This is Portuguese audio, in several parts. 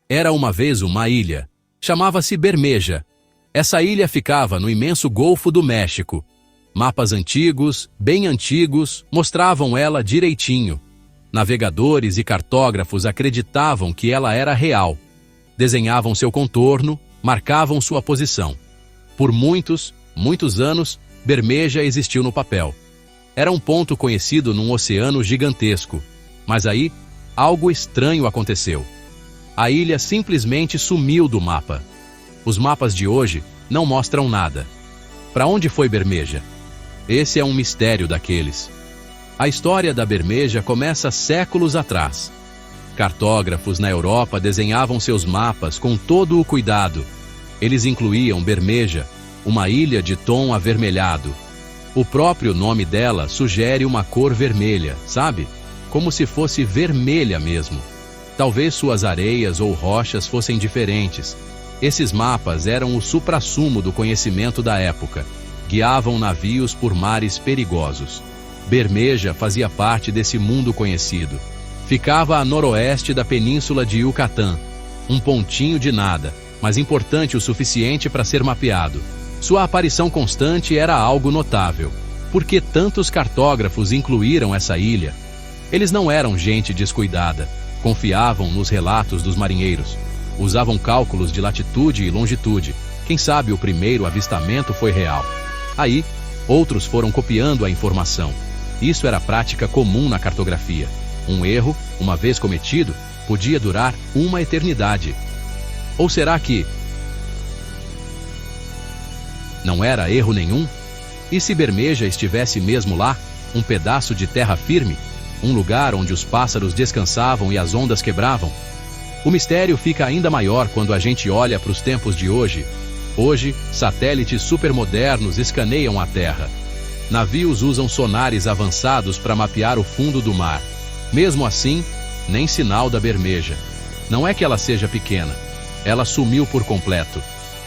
Era uma vez uma ilha. Chamava-se Bermeja. Essa ilha ficava no imenso Golfo do México. Mapas antigos, bem antigos, mostravam ela direitinho. Navegadores e cartógrafos acreditavam que ela era real. Desenhavam seu contorno, marcavam sua posição. Por muitos anos, Bermeja existiu no papel. Era um ponto conhecido num oceano gigantesco. Mas aí, algo estranho aconteceu. A ilha simplesmente sumiu do mapa. Os mapas de hoje não mostram nada. Para onde foi Bermeja? Esse é um mistério daqueles. A história da Bermeja começa séculos atrás. Cartógrafos na Europa desenhavam seus mapas com todo o cuidado. Eles incluíam Bermeja, uma ilha de tom avermelhado. O próprio nome dela sugere uma cor vermelha, sabe? Como se fosse vermelha mesmo. Talvez suas areias ou rochas fossem diferentes. Esses mapas eram o suprassumo do conhecimento da época. Guiavam navios por mares perigosos. Bermeja fazia parte desse mundo conhecido. Ficava a noroeste da península de Yucatán, um pontinho de nada, mas importante o suficiente para ser mapeado. Sua aparição constante era algo notável. Por que tantos cartógrafos incluíram essa ilha? Eles não eram gente descuidada. Confiavam nos relatos dos marinheiros. Usavam cálculos de latitude e longitude. Quem sabe o primeiro avistamento foi real. Aí, outros foram copiando a informação. Isso era prática comum na cartografia. Um erro, uma vez cometido, podia durar uma eternidade. Ou será que não era erro nenhum? E se Bermeja estivesse mesmo lá, um pedaço de terra firme? Um lugar onde os pássaros descansavam e as ondas quebravam? O mistério fica ainda maior quando a gente olha para os tempos de hoje. Hoje, satélites supermodernos escaneiam a Terra. Navios usam sonares avançados para mapear o fundo do mar. Mesmo assim, nem sinal da Bermeja. Não é que ela seja pequena. Ela sumiu por completo.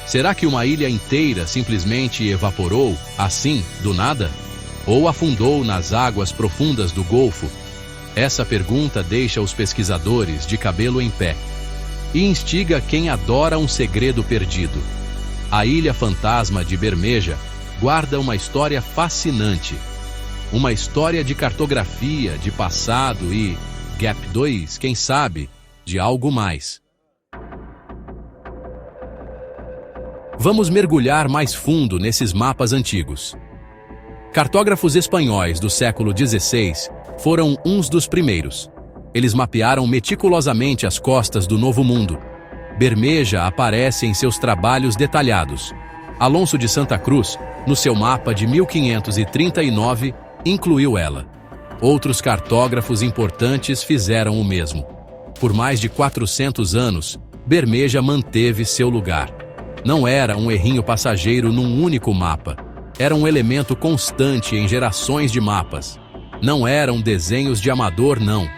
Será que uma ilha inteira simplesmente evaporou, assim, do nada? Ou afundou nas águas profundas do Golfo? Essa pergunta deixa os pesquisadores de cabelo em pé e instiga quem adora um segredo perdido. A Ilha Fantasma de Bermeja guarda uma história fascinante. Uma história de cartografia, de passado e, Gap 2, quem sabe, de algo mais. Vamos mergulhar mais fundo nesses mapas antigos. Cartógrafos espanhóis do século XVI foram uns dos primeiros. Eles mapearam meticulosamente as costas do Novo Mundo. Bermeja aparece em seus trabalhos detalhados. Alonso de Santa Cruz, no seu mapa de 1539, incluiu ela. Outros cartógrafos importantes fizeram o mesmo. Por mais de 400 anos, Bermeja manteve seu lugar. Não era um errinho passageiro num único mapa. Era um elemento constante em gerações de mapas. Não eram desenhos de amador, não.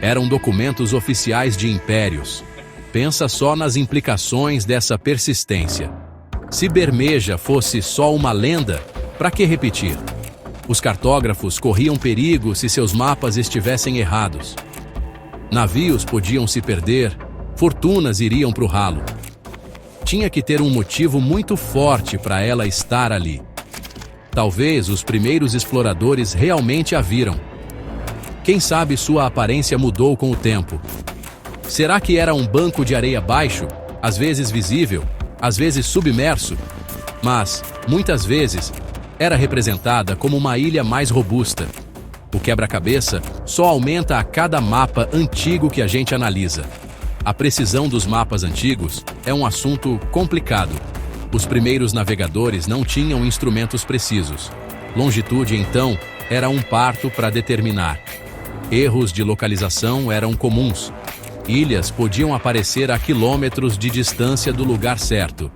Eram documentos oficiais de impérios. Pensa só nas implicações dessa persistência. Se Bermeja fosse só uma lenda, para que repetir? Os cartógrafos corriam perigo se seus mapas estivessem errados. Navios podiam se perder, fortunas iriam para o ralo. Tinha que ter um motivo muito forte para ela estar ali. Talvez os primeiros exploradores realmente a viram. Quem sabe sua aparência mudou com o tempo. Será que era um banco de areia baixo, às vezes visível, às vezes submerso? Mas, muitas vezes, era representada como uma ilha mais robusta. O quebra-cabeça só aumenta a cada mapa antigo que a gente analisa. A precisão dos mapas antigos é um assunto complicado. Os primeiros navegadores não tinham instrumentos precisos. Longitude, então, era um parto para determinar. Erros de localização eram comuns. Ilhas podiam aparecer a quilômetros de distância do lugar certo.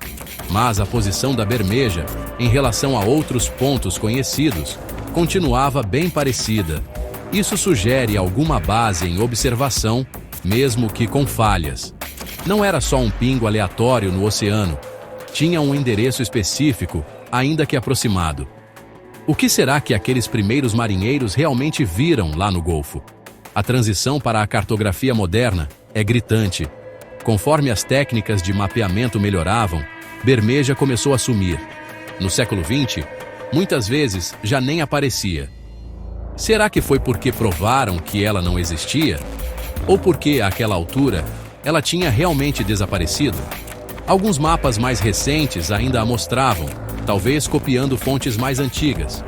Mas a posição da Bermeja, em relação a outros pontos conhecidos, continuava bem parecida. Isso sugere alguma base em observação, mesmo que com falhas. Não era só um pingo aleatório no oceano. Tinha um endereço específico, ainda que aproximado. O que será que aqueles primeiros marinheiros realmente viram lá no Golfo? A transição para a cartografia moderna é gritante. Conforme as técnicas de mapeamento melhoravam, Bermeja começou a sumir. No século XX, muitas vezes já nem aparecia. Será que foi porque provaram que ela não existia? Ou porque, àquela altura, ela tinha realmente desaparecido? Alguns mapas mais recentes ainda a mostravam, talvez copiando fontes mais antigas.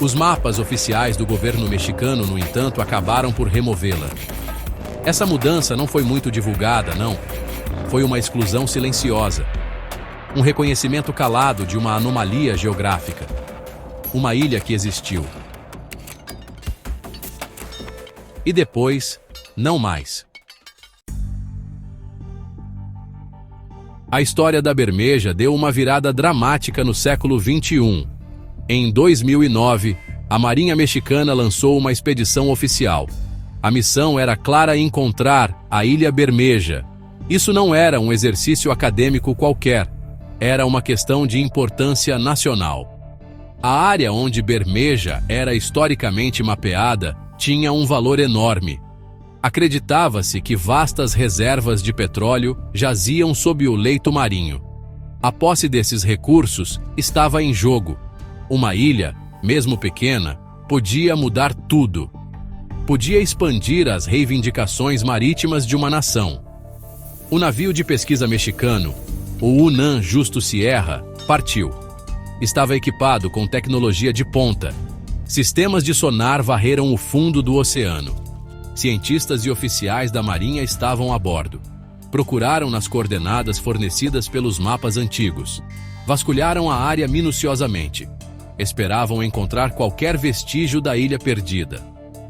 Os mapas oficiais do governo mexicano, no entanto, acabaram por removê-la. Essa mudança não foi muito divulgada, não. Foi uma exclusão silenciosa. Um reconhecimento calado de uma anomalia geográfica. Uma ilha que existiu. E depois, não mais. A história da Bermeja deu uma virada dramática no século XXI. Em 2009, a Marinha Mexicana lançou uma expedição oficial. A missão era clara: encontrar a Ilha Bermeja. Isso não era um exercício acadêmico qualquer, era uma questão de importância nacional. A área onde Bermeja era historicamente mapeada tinha um valor enorme. Acreditava-se que vastas reservas de petróleo jaziam sob o leito marinho. A posse desses recursos estava em jogo. Uma ilha, mesmo pequena, podia mudar tudo. Podia expandir as reivindicações marítimas de uma nação. O navio de pesquisa mexicano, o UNAM Justo Sierra, partiu. Estava equipado com tecnologia de ponta. Sistemas de sonar varreram o fundo do oceano. Cientistas e oficiais da Marinha estavam a bordo. Procuraram nas coordenadas fornecidas pelos mapas antigos. Vasculharam a área minuciosamente. Esperavam encontrar qualquer vestígio da ilha perdida.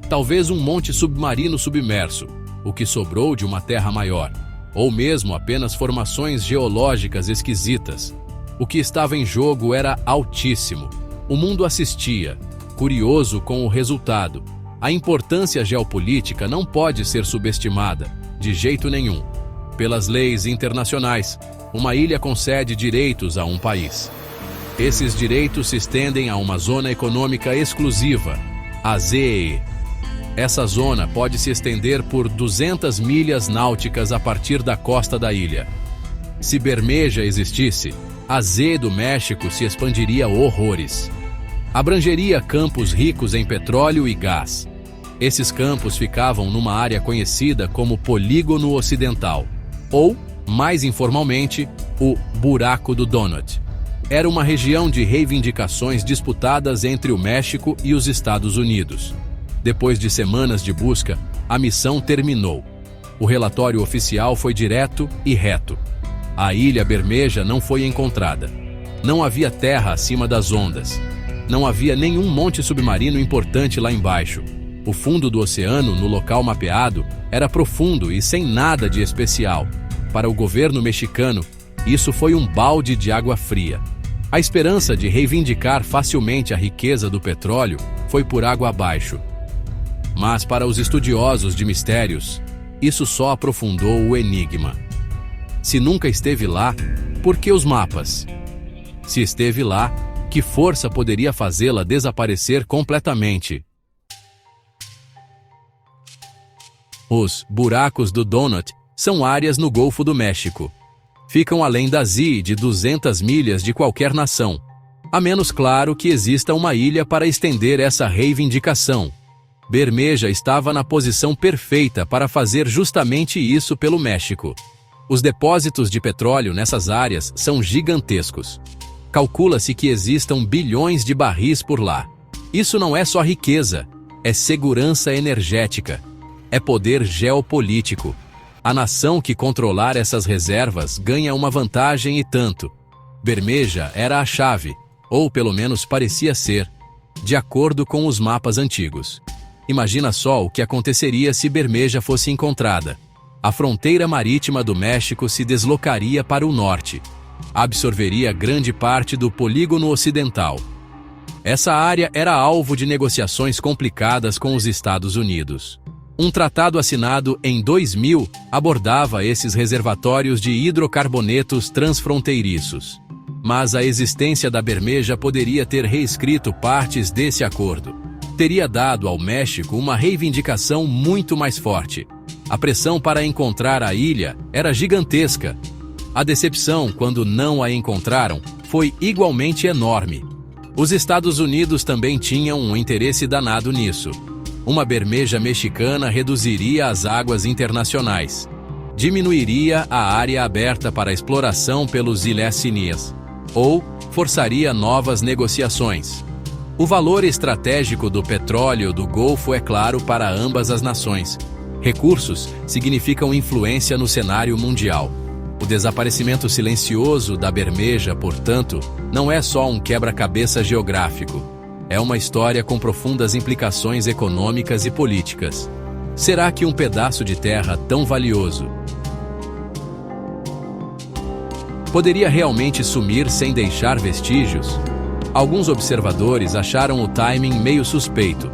Talvez um monte submarino submerso, o que sobrou de uma terra maior, ou mesmo apenas formações geológicas esquisitas. O que estava em jogo era altíssimo. O mundo assistia, curioso com o resultado. A importância geopolítica não pode ser subestimada, de jeito nenhum. Pelas leis internacionais, uma ilha concede direitos a um país. Esses direitos se estendem a uma zona econômica exclusiva, a ZEE. Essa zona pode se estender por 200 milhas náuticas a partir da costa da ilha. Se Bermeja existisse, a ZEE do México se expandiria horrores. Abrangeria campos ricos em petróleo e gás. Esses campos ficavam numa área conhecida como Polígono Ocidental, ou, mais informalmente, o Buraco do Donut. Era uma região de reivindicações disputadas entre o México e os Estados Unidos. Depois de semanas de busca, a missão terminou. O relatório oficial foi direto e reto. A Ilha Bermeja não foi encontrada. Não havia terra acima das ondas. Não havia nenhum monte submarino importante lá embaixo. O fundo do oceano, no local mapeado, era profundo e sem nada de especial. Para o governo mexicano, isso foi um balde de água fria. A esperança de reivindicar facilmente a riqueza do petróleo foi por água abaixo. Mas para os estudiosos de mistérios, isso só aprofundou o enigma. Se nunca esteve lá, por que os mapas? Se esteve lá, que força poderia fazê-la desaparecer completamente? Os buracos do Donut são áreas no Golfo do México. Ficam além da ZEE de 200 milhas de qualquer nação, a menos claro que exista uma ilha para estender essa reivindicação. Bermeja estava na posição perfeita para fazer justamente isso pelo México. Os depósitos de petróleo nessas áreas são gigantescos. Calcula-se que existam bilhões de barris por lá. Isso não é só riqueza, é segurança energética. É poder geopolítico. A nação que controlar essas reservas ganha uma vantagem e tanto. Bermeja era a chave, ou pelo menos parecia ser, de acordo com os mapas antigos. Imagina só o que aconteceria se Bermeja fosse encontrada. A fronteira marítima do México se deslocaria para o norte. Absorveria grande parte do Polígono Ocidental. Essa área era alvo de negociações complicadas com os Estados Unidos. Um tratado assinado em 2000 abordava esses reservatórios de hidrocarbonetos transfronteiriços. Mas a existência da Bermeja poderia ter reescrito partes desse acordo. Teria dado ao México uma reivindicação muito mais forte. A pressão para encontrar a ilha era gigantesca. A decepção, quando não a encontraram, foi igualmente enorme. Os Estados Unidos também tinham um interesse danado nisso. Uma bermeja mexicana reduziria as águas internacionais, diminuiria a área aberta para exploração pelos ilhéus, ou forçaria novas negociações. O valor estratégico do petróleo do Golfo é claro para ambas as nações. Recursos significam influência no cenário mundial. O desaparecimento silencioso da bermeja, portanto, não é só um quebra-cabeça geográfico. É uma história com profundas implicações econômicas e políticas. Será que um pedaço de terra tão valioso poderia realmente sumir sem deixar vestígios? Alguns observadores acharam o timing meio suspeito.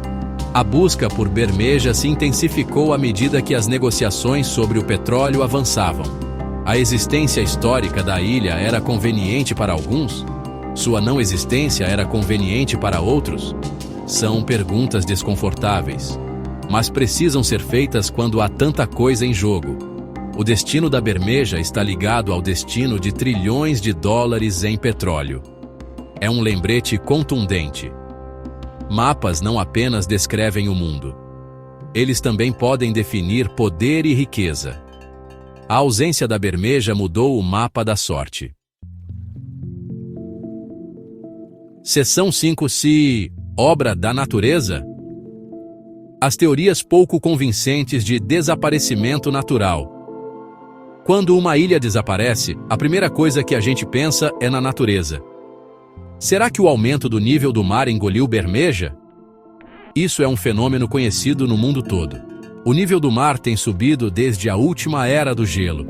A busca por bermeja se intensificou à medida que as negociações sobre o petróleo avançavam. A existência histórica da ilha era conveniente para alguns? Sua não existência era conveniente para outros? São perguntas desconfortáveis, mas precisam ser feitas quando há tanta coisa em jogo. O destino da bermeja está ligado ao destino de trilhões de dólares em petróleo. É um lembrete contundente. Mapas não apenas descrevem o mundo. Eles também podem definir poder e riqueza. A ausência da bermeja mudou o mapa da sorte. Seção 5 Se obra da natureza? As teorias pouco convincentes de desaparecimento natural. Quando uma ilha desaparece, a primeira coisa que a gente pensa é na natureza. Será que o aumento do nível do mar engoliu bermeja? Isso é um fenômeno conhecido no mundo todo. O nível do mar tem subido desde a última era do gelo.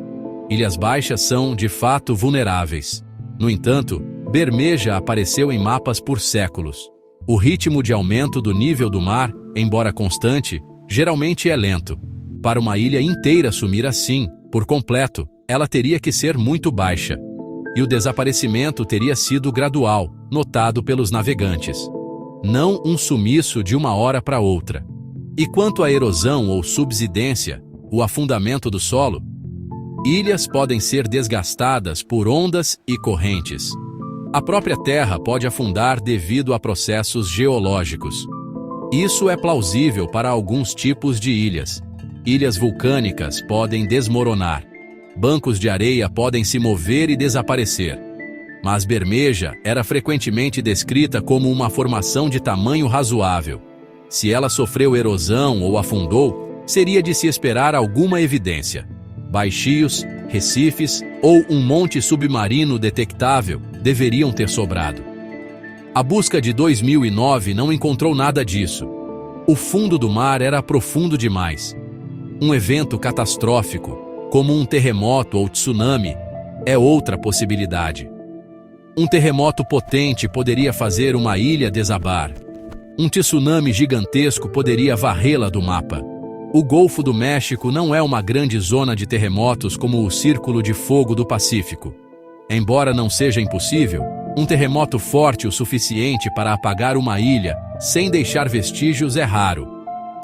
Ilhas baixas são, de fato, vulneráveis. No entanto, bermeja apareceu em mapas por séculos. O ritmo de aumento do nível do mar, embora constante, geralmente é lento. Para uma ilha inteira sumir assim, por completo, ela teria que ser muito baixa. E o desaparecimento teria sido gradual, notado pelos navegantes. Não um sumiço de uma hora para outra. E quanto à erosão ou subsidência, o afundamento do solo? Ilhas podem ser desgastadas por ondas e correntes. A própria terra pode afundar devido a processos geológicos. Isso é plausível para alguns tipos de ilhas. Ilhas vulcânicas podem desmoronar. Bancos de areia podem se mover e desaparecer. Mas bermeja era frequentemente descrita como uma formação de tamanho razoável. Se ela sofreu erosão ou afundou, seria de se esperar alguma evidência. Baixios, recifes ou um monte submarino detectável deveriam ter sobrado. A busca de 2009 não encontrou nada disso. O fundo do mar era profundo demais. Um evento catastrófico, como um terremoto ou tsunami, é outra possibilidade. Um terremoto potente poderia fazer uma ilha desabar. Um tsunami gigantesco poderia varrê-la do mapa. O Golfo do México não é uma grande zona de terremotos como o Círculo de Fogo do Pacífico. Embora não seja impossível, um terremoto forte o suficiente para apagar uma ilha sem deixar vestígios é raro.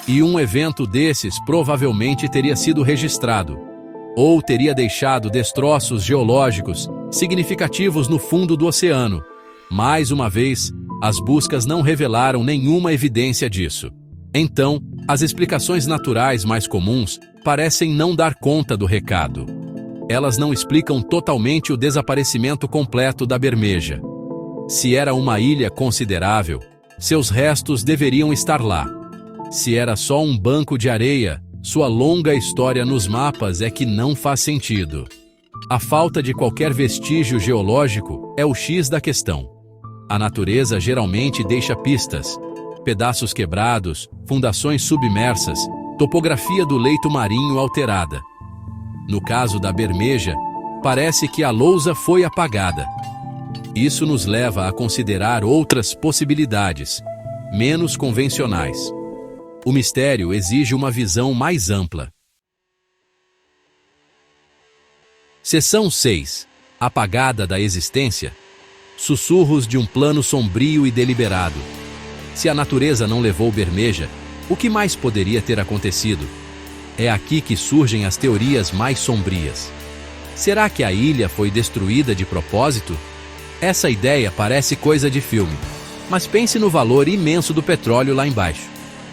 E um evento desses provavelmente teria sido registrado, ou teria deixado destroços geológicos significativos no fundo do oceano. Mais uma vez, as buscas não revelaram nenhuma evidência disso. Então, as explicações naturais mais comuns parecem não dar conta do recado. Elas não explicam totalmente o desaparecimento completo da bermeja. Se era uma ilha considerável, seus restos deveriam estar lá. Se era só um banco de areia, sua longa história nos mapas é que não faz sentido. A falta de qualquer vestígio geológico é o X da questão. A natureza geralmente deixa pistas. Pedaços quebrados, fundações submersas, topografia do leito marinho alterada. No caso da bermeja, parece que a lousa foi apagada. Isso nos leva a considerar outras possibilidades, menos convencionais. O mistério exige uma visão mais ampla. Seção 6. Apagada da existência. Sussurros de um plano sombrio e deliberado. Se a natureza não levou bermeja, o que mais poderia ter acontecido? É aqui que surgem as teorias mais sombrias. Será que a ilha foi destruída de propósito? Essa ideia parece coisa de filme, mas pense no valor imenso do petróleo lá embaixo.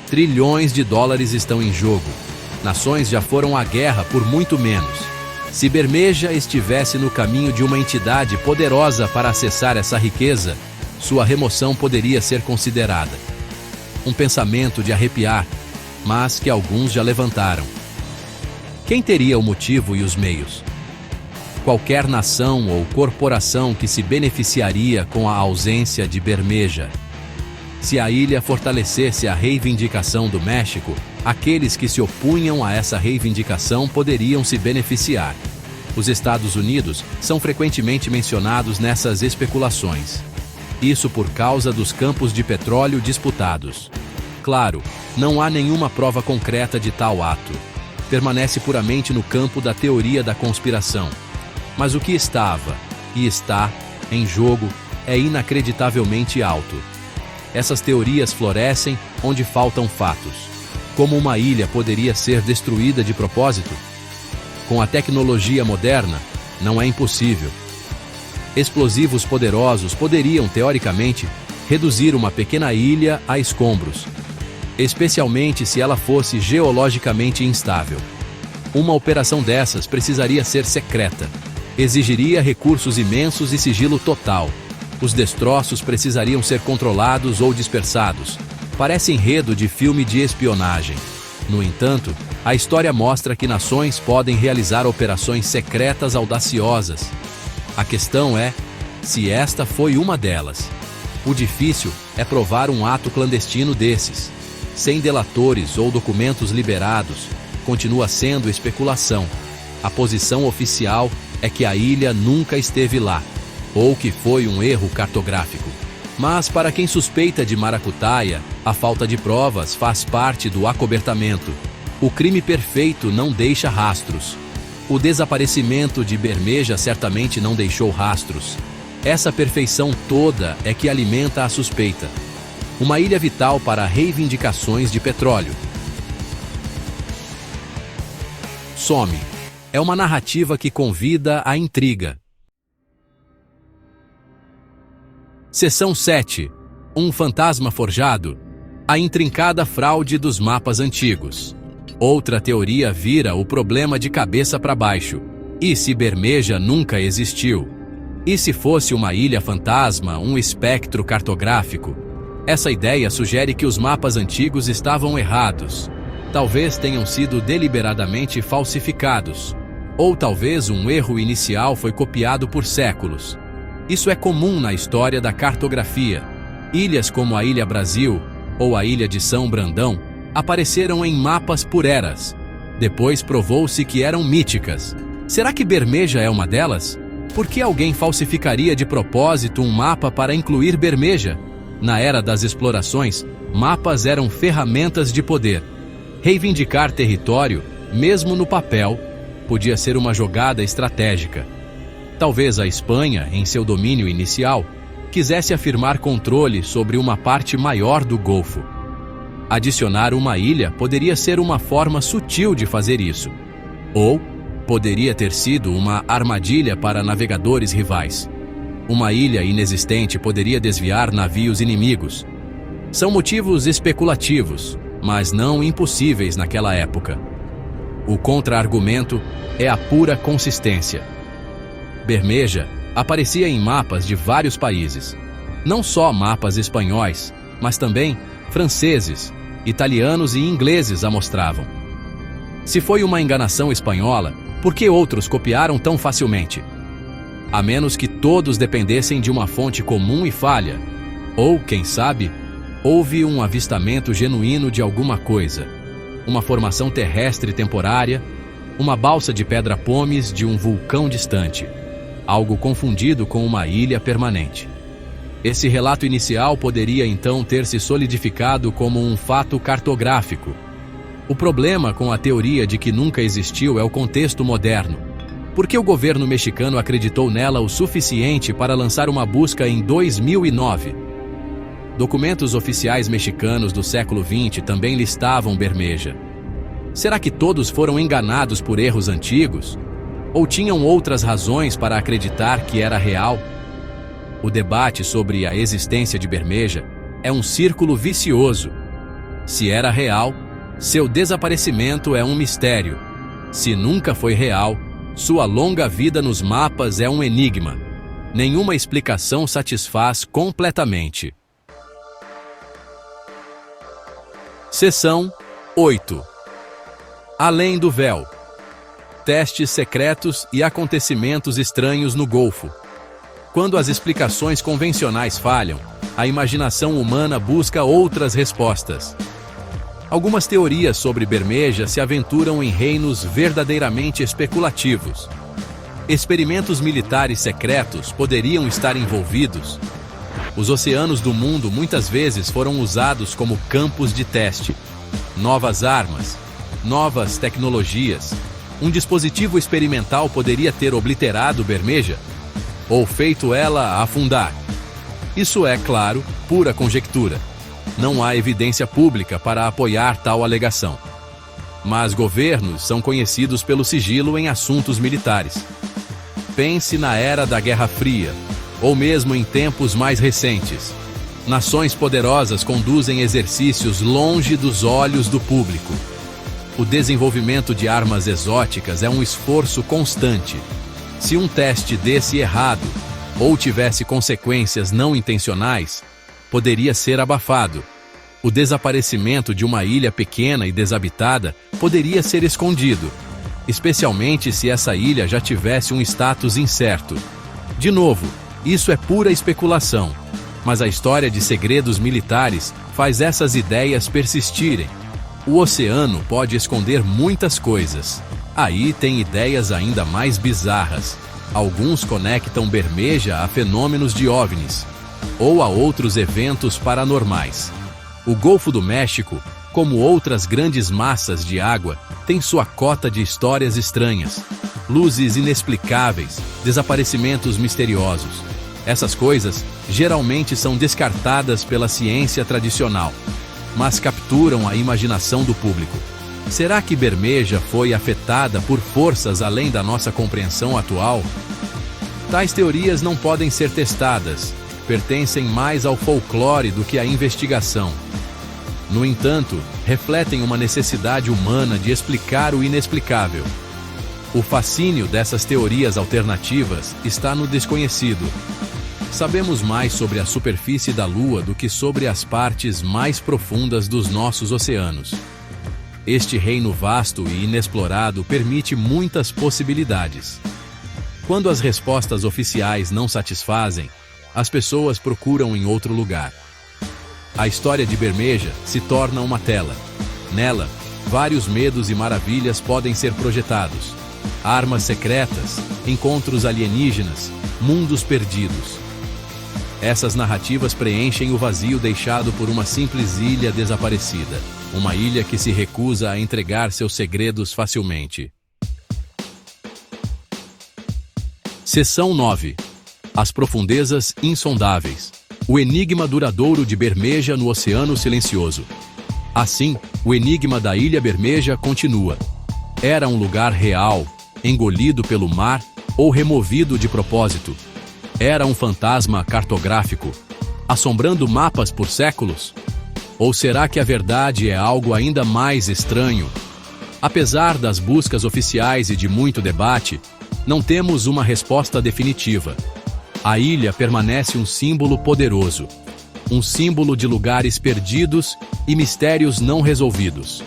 Trilhões de dólares estão em jogo. Nações já foram à guerra por muito menos. Se Bermeja estivesse no caminho de uma entidade poderosa para acessar essa riqueza, sua remoção poderia ser considerada. Um pensamento de arrepiar, mas que alguns já levantaram. Quem teria o motivo e os meios? Qualquer nação ou corporação que se beneficiaria com a ausência de Bermeja. Se a ilha fortalecesse a reivindicação do México, aqueles que se opunham a essa reivindicação poderiam se beneficiar. Os Estados Unidos são frequentemente mencionados nessas especulações. Isso por causa dos campos de petróleo disputados. Claro, não há nenhuma prova concreta de tal ato. Permanece puramente no campo da teoria da conspiração. Mas o que estava, e está, em jogo é inacreditavelmente alto. Essas teorias florescem onde faltam fatos. Como uma ilha poderia ser destruída de propósito? Com a tecnologia moderna, não é impossível. Explosivos poderosos poderiam, teoricamente, reduzir uma pequena ilha a escombros, especialmente se ela fosse geologicamente instável. Uma operação dessas precisaria ser secreta. Exigiria recursos imensos e sigilo total. Os destroços precisariam ser controlados ou dispersados. Parece enredo de filme de espionagem. No entanto, a história mostra que nações podem realizar operações secretas audaciosas. A questão é se esta foi uma delas. O difícil é provar um ato clandestino desses. Sem delatores ou documentos liberados, continua sendo especulação. A posição oficial é que a ilha nunca esteve lá, ou que foi um erro cartográfico. Mas para quem suspeita de maracutaia, a falta de provas faz parte do acobertamento. O crime perfeito não deixa rastros. O desaparecimento de Bermeja certamente não deixou rastros. Essa perfeição toda é que alimenta a suspeita. Uma ilha vital para reivindicações de petróleo. Some. É uma narrativa que convida à intriga. Seção 7. Um fantasma forjado. A intrincada fraude dos mapas antigos. Outra teoria vira o problema de cabeça para baixo. E se Bermeja nunca existiu? E se fosse uma ilha fantasma, um espectro cartográfico? Essa ideia sugere que os mapas antigos estavam errados. Talvez tenham sido deliberadamente falsificados. Ou talvez um erro inicial foi copiado por séculos. Isso é comum na história da cartografia. Ilhas como a Ilha Brasil ou a Ilha de São Brandão apareceram em mapas por eras. Depois provou-se que eram míticas. Será que Bermeja é uma delas? Por que alguém falsificaria de propósito um mapa para incluir Bermeja? Na era das explorações, mapas eram ferramentas de poder. Reivindicar território, mesmo no papel, podia ser uma jogada estratégica. Talvez a Espanha, em seu domínio inicial, quisesse afirmar controle sobre uma parte maior do Golfo. Adicionar uma ilha poderia ser uma forma sutil de fazer isso. Ou poderia ter sido uma armadilha para navegadores rivais. Uma ilha inexistente poderia desviar navios inimigos. São motivos especulativos, mas não impossíveis naquela época. O contra-argumento é a pura consistência. Bermeja aparecia em mapas de vários países. Não só mapas espanhóis, mas também franceses, italianos e ingleses a mostravam. Se foi uma enganação espanhola, por que outros copiaram tão facilmente? A menos que todos dependessem de uma fonte comum e falha. Ou, quem sabe, houve um avistamento genuíno de alguma coisa. Uma formação terrestre temporária, uma balsa de pedra-pomes de um vulcão distante. Algo confundido com uma ilha permanente. Esse relato inicial poderia então ter se solidificado como um fato cartográfico. O problema com a teoria de que nunca existiu é o contexto moderno. Por que o governo mexicano acreditou nela o suficiente para lançar uma busca em 2009? Documentos oficiais mexicanos do século XX também listavam Bermeja. Será que todos foram enganados por erros antigos? Ou tinham outras razões para acreditar que era real? O debate sobre a existência de Bermeja é um círculo vicioso. Se era real, seu desaparecimento é um mistério. Se nunca foi real, sua longa vida nos mapas é um enigma. Nenhuma explicação satisfaz completamente. Seção 8. Além do véu. Testes secretos e acontecimentos estranhos no Golfo. Quando as explicações convencionais falham, a imaginação humana busca outras respostas. Algumas teorias sobre Bermeja se aventuram em reinos verdadeiramente especulativos. Experimentos militares secretos poderiam estar envolvidos. Os oceanos do mundo muitas vezes foram usados como campos de teste. Novas armas, novas tecnologias. Um dispositivo experimental poderia ter obliterado Bermeja ou feito ela afundar. Isso é, claro, pura conjectura. Não há evidência pública para apoiar tal alegação. Mas governos são conhecidos pelo sigilo em assuntos militares. Pense na era da Guerra Fria, ou mesmo em tempos mais recentes. Nações poderosas conduzem exercícios longe dos olhos do público. O desenvolvimento de armas exóticas é um esforço constante. Se um teste desse errado, ou tivesse consequências não intencionais, poderia ser abafado. O desaparecimento de uma ilha pequena e desabitada poderia ser escondido, especialmente se essa ilha já tivesse um status incerto. De novo, isso é pura especulação, mas a história de segredos militares faz essas ideias persistirem. O oceano pode esconder muitas coisas. Aí tem ideias ainda mais bizarras. Alguns conectam Bermeja a fenômenos de OVNIs, ou a outros eventos paranormais. O Golfo do México, como outras grandes massas de água, tem sua cota de histórias estranhas. Luzes inexplicáveis, desaparecimentos misteriosos. Essas coisas geralmente são descartadas pela ciência tradicional, mas capturam a imaginação do público. Será que Bermeja foi afetada por forças além da nossa compreensão atual? Tais teorias não podem ser testadas, pertencem mais ao folclore do que à investigação. No entanto, refletem uma necessidade humana de explicar o inexplicável. O fascínio dessas teorias alternativas está no desconhecido. Sabemos mais sobre a superfície da Lua do que sobre as partes mais profundas dos nossos oceanos. Este reino vasto e inexplorado permite muitas possibilidades. Quando as respostas oficiais não satisfazem, as pessoas procuram em outro lugar. A história de Bermeja se torna uma tela. Nela, vários medos e maravilhas podem ser projetados. Armas secretas, encontros alienígenas, mundos perdidos. Essas narrativas preenchem o vazio deixado por uma simples ilha desaparecida. Uma ilha que se recusa a entregar seus segredos facilmente. Seção 9. As profundezas insondáveis. O enigma duradouro de Bermeja no Oceano Silencioso. Assim, o enigma da Ilha Bermeja continua. Era um lugar real, engolido pelo mar ou removido de propósito? Era um fantasma cartográfico, assombrando mapas por séculos? Ou será que a verdade é algo ainda mais estranho? Apesar das buscas oficiais e de muito debate, não temos uma resposta definitiva. A ilha permanece um símbolo poderoso, um símbolo de lugares perdidos e mistérios não resolvidos.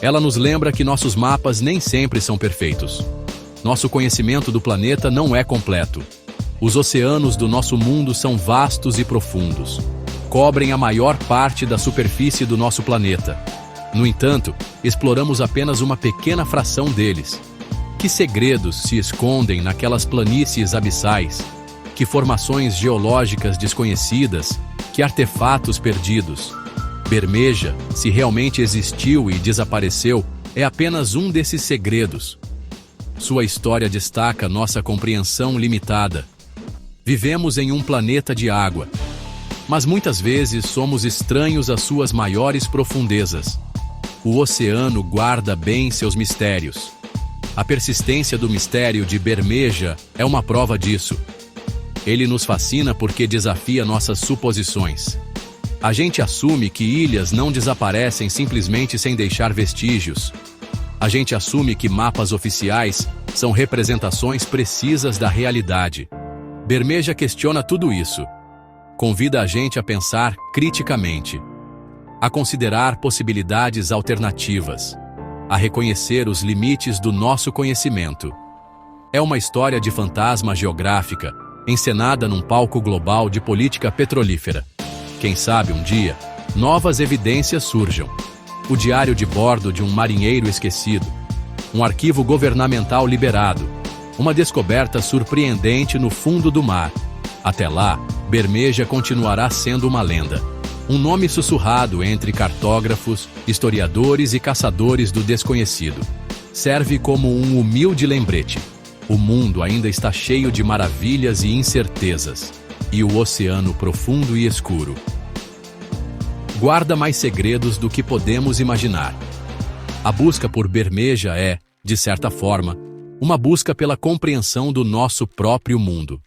Ela nos lembra que nossos mapas nem sempre são perfeitos. Nosso conhecimento do planeta não é completo. Os oceanos do nosso mundo são vastos e profundos. Cobrem a maior parte da superfície do nosso planeta. No entanto, exploramos apenas uma pequena fração deles. Que segredos se escondem naquelas planícies abissais? Que formações geológicas desconhecidas? Que artefatos perdidos? Bermeja, se realmente existiu e desapareceu, é apenas um desses segredos. Sua história destaca nossa compreensão limitada. Vivemos em um planeta de água, mas muitas vezes somos estranhos às suas maiores profundezas. O oceano guarda bem seus mistérios. A persistência do mistério de Bermeja é uma prova disso. Ele nos fascina porque desafia nossas suposições. A gente assume que ilhas não desaparecem simplesmente sem deixar vestígios. A gente assume que mapas oficiais são representações precisas da realidade. Bermeja questiona tudo isso. Convida a gente a pensar criticamente, a considerar possibilidades alternativas, a reconhecer os limites do nosso conhecimento. É uma história de fantasma geográfica, encenada num palco global de política petrolífera. Quem sabe um dia, novas evidências surjam. O diário de bordo de um marinheiro esquecido, um arquivo governamental liberado, uma descoberta surpreendente no fundo do mar. Até lá, Bermeja continuará sendo uma lenda. Um nome sussurrado entre cartógrafos, historiadores e caçadores do desconhecido. Serve como um humilde lembrete. O mundo ainda está cheio de maravilhas e incertezas. E o oceano profundo e escuro guarda mais segredos do que podemos imaginar. A busca por Bermeja é, de certa forma, uma busca pela compreensão do nosso próprio mundo.